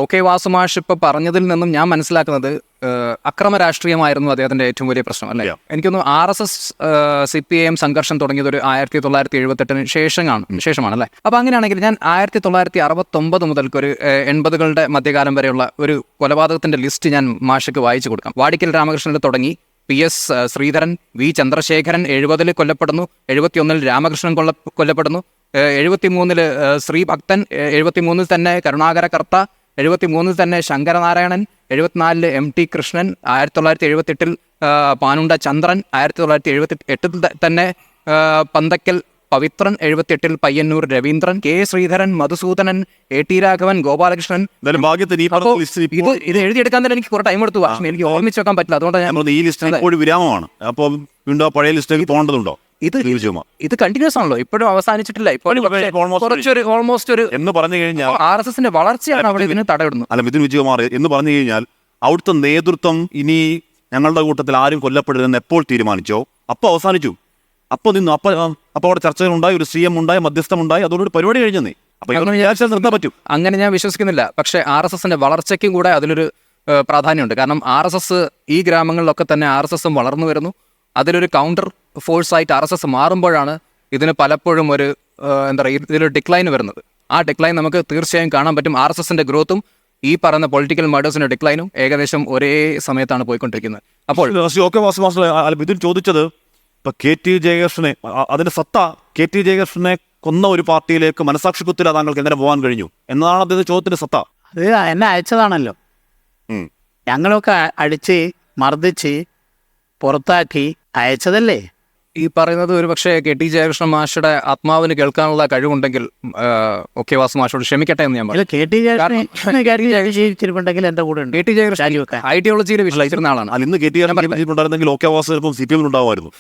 OK വാസുമാഷ് ഇപ്പോൾ പറഞ്ഞതിൽ നിന്നും ഞാൻ മനസ്സിലാക്കുന്നത് അക്രമ രാഷ്ട്രീയമായിരുന്നു അദ്ദേഹത്തിൻ്റെ ഏറ്റവും വലിയ പ്രശ്നം അല്ലേ? എനിക്കൊന്ന് RSS CPIM സംഘർഷം തുടങ്ങിയത് ഒരു 1978 ശേഷമാണ് അല്ലേ? അപ്പോൾ അങ്ങനെയാണെങ്കിൽ ഞാൻ 1969 മുതൽക്ക് ഒരു 80കളുടെ മധ്യകാലം വരെയുള്ള ഒരു കൊലപാതകത്തിൻ്റെ ലിസ്റ്റ് ഞാൻ മാഷക്ക് വായിച്ചു കൊടുക്കാം. വാടിക്കൽ രാമകൃഷ്ണനിൽ തുടങ്ങി PS ശ്രീധരൻ, V ചന്ദ്രശേഖരൻ 70-ൽ കൊല്ലപ്പെടുന്നു, 71-ൽ രാമകൃഷ്ണൻ കൊല്ലപ്പെടുന്നു, 73-ൽ ശ്രീഭക്തൻ, 73-ൽ തന്നെ കരുണാകര കർത്ത, 73-ൽ തന്നെ ശങ്കരനാരായണൻ, 74-ൽ MT കൃഷ്ണൻ, 1978-ൽ പാനുണ്ട ചന്ദ്രൻ, 1978-ൽ തന്നെ പന്തക്കൽ പവിത്രൻ, 78-ൽ പയ്യന്നൂർ രവീന്ദ്രൻ, K ശ്രീധരൻ, മധുസൂദനൻ, AT രാഘവൻ, ഗോപാലകൃഷ്ണൻ. ഇത് എഴുതിയെടുക്കാൻ തന്നെ എനിക്ക് കുറെ ടൈം എടുത്തു. പക്ഷേ എനിക്ക് ഓർമ്മിച്ച് വെക്കാൻ പറ്റില്ല. അതുകൊണ്ടാണ് ഈ ലിസ്റ്റ് വിരാമമാണ്. അപ്പോൾ വീണ്ടും പഴയ ലിസ്റ്റിലേക്ക് പോകേണ്ടതുണ്ടോ? ഇത് കണ്ടിന്യൂസ് ആണല്ലോ, ഇപ്പോഴും അവസാനിച്ചിട്ടില്ല. ഓൾമോസ്റ്റ് ഒരു എന്ന് പറഞ്ഞു കഴിഞ്ഞാൽ RSSന്റെ വളർച്ചയാണ് അവിടെ ഇതിന് തടയിടുന്നു. അല്ല, മിഥുൻ വിജയകുമാർ എന്ന് പറഞ്ഞു കഴിഞ്ഞാൽ അവിടുത്തെ നേതൃത്വം ഇനി ഞങ്ങളുടെ കൂട്ടത്തിൽ ആരും കൊല്ലപ്പെടരുതെന്ന് എപ്പോൾ തീരുമാനിച്ചോ അപ്പോൾ അവസാനിച്ചു. അപ്പോൾ നിന്നു. അപ്പോൾ അവിടെ ചർച്ചകളുണ്ടായി, ഒരു CM ഉണ്ടായി, മധ്യസ്ഥമുണ്ടായി, അതോടൊരു പരിപാടി കഴിഞ്ഞേ. അപ്പോൾ നിർത്താൻ പറ്റും അങ്ങനെ ഞാൻ വിശ്വസിക്കുന്നില്ല. പക്ഷേ RSSന്റെ വളർച്ചയ്ക്കും കൂടെ അതിലൊരു പ്രാധാന്യമുണ്ട്. കാരണം RSS ഈ ഗ്രാമങ്ങളിലൊക്കെ തന്നെ RSS വളർന്നു വരുന്നു. അതിലൊരു കൗണ്ടർ ഫോഴ്സായിട്ട് RSS മാറുമ്പോഴാണ് ഇതിന് പലപ്പോഴും ഒരു എന്താ പറയുക, ഇതിലൊരു ഡിക്ലൈൻ വരുന്നത്. ആ ഡിക്ലൈൻ നമുക്ക് തീർച്ചയായും കാണാൻ പറ്റും. RSSന്റെ ഗ്രോത്തും ഈ പറയുന്ന പൊളിറ്റിക്കൽ മർഡേഴ്സിന്റെ ഡിക്ലൈനും ഏകദേശം ഒരേ സമയത്താണ് പോയിക്കൊണ്ടിരിക്കുന്നത്. അപ്പോൾ ഇതിൽ ചോദിച്ചത് ഇപ്പം KT ജയകൃഷ്ണനെ, അതിന്റെ സത്ത KT ജയകൃഷ്ണനെ കൊന്ന ഒരു പാർട്ടിയിലേക്ക് മനസാക്ഷിക്കുത്തില്ല താങ്കൾക്ക് എങ്ങനെ പോകാൻ കഴിഞ്ഞു എന്നതാണ് അദ്ദേഹത്തിന്റെ ചോദ്യത്തിന്റെ സത്ത. അത് എന്നെ അയച്ചതാണല്ലോ. ഞങ്ങളൊക്കെ അടിച്ച് മർദ്ദിച്ച് പുറത്താക്കി അയച്ചതല്ലേ. ഈ പറയുന്നത് ഒരു പക്ഷേ KT ജയകൃഷ്ണൻ മാഷയുടെ ആത്മാവിന് കേൾക്കാനുള്ള കഴിവുണ്ടെങ്കിൽ OK വാസു മാഷോട് ക്ഷമിക്കട്ടെ എന്ന് ഞാൻ പറഞ്ഞു. KT ജയകൃഷ്ണൻ എന്റെ കൂടെ ഉണ്ട്. KT ജയകൃഷ്ണൻ ഐഡിയോളജിയിൽ വിശ്വസിച്ചിരുന്ന ആളാണ്. അന്ന് KT ഉണ്ടായിരുന്നെങ്കിൽ OK വാസു ചിലപ്പോൾ CPM ഉണ്ടാവുമായിരുന്നു.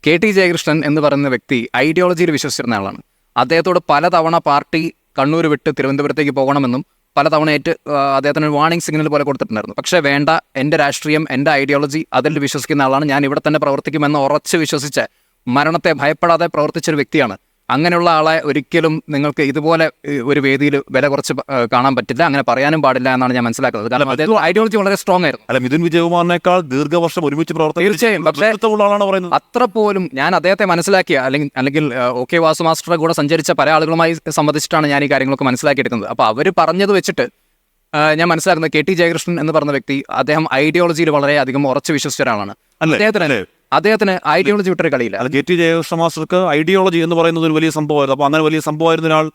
KT ജയകൃഷ്ണൻ എന്ന് പറയുന്ന വ്യക്തി ഐഡിയോളജിയിൽ വിശ്വസിച്ചിരുന്ന ആളാണ്. അദ്ദേഹത്തോട് പലതവണ പാർട്ടി കണ്ണൂർ വിട്ട് തിരുവനന്തപുരത്തേക്ക് പോകണമെന്നും പലതവണയായിട്ട് അദ്ദേഹത്തിന് വാർണിംഗ് സിഗ്നൽ പോലെ കൊടുത്തിട്ടുണ്ടായിരുന്നു. പക്ഷേ വേണ്ട, എൻ്റെ രാഷ്ട്രീയം, എൻ്റെ ഐഡിയോളജി, അതിൽ വിശ്വസിക്കുന്ന ആളാണ്, ഞാൻ ഇവിടെ തന്നെ പ്രവർത്തിക്കുമെന്ന് ഉറച്ച് വിശ്വസിച്ച് മരണത്തെ ഭയപ്പെടാതെ പ്രവർത്തിച്ചൊരു വ്യക്തിയാണ്. അങ്ങനെയുള്ള ആളെ ഒരിക്കലും നിങ്ങൾക്ക് ഇതുപോലെ ഒരു വേദിയിൽ വില കുറച്ച് കാണാൻ പറ്റില്ല, അങ്ങനെ പറയാനും പാടില്ല എന്നാണ് ഞാൻ മനസ്സിലാക്കുന്നത്. കാരണം അദ്ദേഹം ഐഡിയോളജി വളരെ സ്ട്രോങ് ആയിരുന്നു. അല്ല, മിഥുൻ വിജയകുമാറിനേക്കാൾ ദീർഘവർഷം ഒരുമിച്ച് തീർച്ചയായും. പക്ഷേ അത്ര പോലും ഞാൻ അദ്ദേഹത്തെ മനസ്സിലാക്കിയ അല്ലെങ്കിൽ OK വാസു മാസ്റ്ററുടെ കൂടെ സഞ്ചരിച്ച പല ആളുകളുമായി സംബന്ധിച്ചിട്ടാണ് ഞാൻ ഈ കാര്യങ്ങളൊക്കെ മനസ്സിലാക്കിയെടുക്കുന്നത്. അപ്പോൾ അവർ പറഞ്ഞത് വെച്ചിട്ട് ഞാൻ മനസ്സിലാക്കുന്നത് KT ജയകൃഷ്ണൻ എന്ന് പറഞ്ഞ വ്യക്തി അദ്ദേഹം ഐഡിയോളജിയിൽ വളരെയധികം ഉറച്ചു വിശ്വസിച്ച ഒരാളാണ്. അദ്ദേഹത്തിന് ഐഡിയോളജി വിട്ടൊരു കളിയില്ല. KT ജയകൃഷ്ണ മാസ്റ്റർക്ക് ഐഡിയോളജി എന്ന് പറയുന്നത് ഒരു വലിയ സംഭവമായിരുന്നു. അപ്പോൾ അങ്ങനെ വലിയ സംഭവമായിരുന്ന ഒരാൾ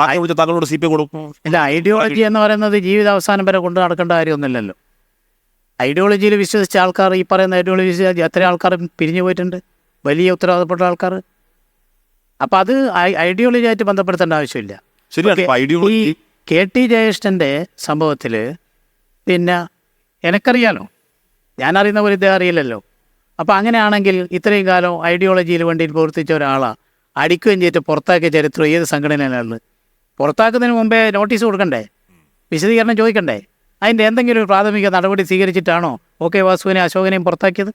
താങ്കളോട് CPM കൊടുക്കും. ഇല്ല, ഐഡിയോളജി എന്ന് പറയുന്നത് ജീവിതാവസാനം വരെ കൊണ്ട് നടക്കേണ്ട കാര്യമൊന്നുമില്ലല്ലോ. ഐഡിയോളജിയിൽ വിശ്വസിച്ച ആൾക്കാർ, ഈ പറയുന്ന ഐഡിയോളജി എത്ര ആൾക്കാർ പിരിഞ്ഞു പോയിട്ടുണ്ട്, വലിയ ഉത്തരവാദപ്പെട്ട ആൾക്കാർ. അപ്പം അത് ഐഡിയോളജി ആയിട്ട് ബന്ധപ്പെടുത്തേണ്ട ആവശ്യമില്ല. ഈ KT ജയകൃഷ്ണൻ്റെ സംഭവത്തിൽ പിന്നെ എനിക്കറിയാലോ, ഞാനറിയുന്ന പോലെ ഇദ്ദേഹം അറിയില്ലല്ലോ. അപ്പോൾ അങ്ങനെയാണെങ്കിൽ ഇത്രയും കാലം ഐഡിയോളജിയിൽ വേണ്ടി പ്രവർത്തിച്ച ഒരാളാണ് അടിക്കുകയും ചെയ്തിട്ട് പുറത്താക്കിയ ചരിത്രം ഏത് സംഘടനയിലാണ്? പുറത്താക്കുന്നതിന് മുമ്പേ നോട്ടീസ് കൊടുക്കണ്ടേ, വിശദീകരണം ചോദിക്കണ്ടേ? അതിൻ്റെ എന്തെങ്കിലും ഒരു പ്രാഥമിക നടപടി സ്വീകരിച്ചിട്ടാണോ OK വാസുവിനെ അശോകനെയും പുറത്താക്കിയത്?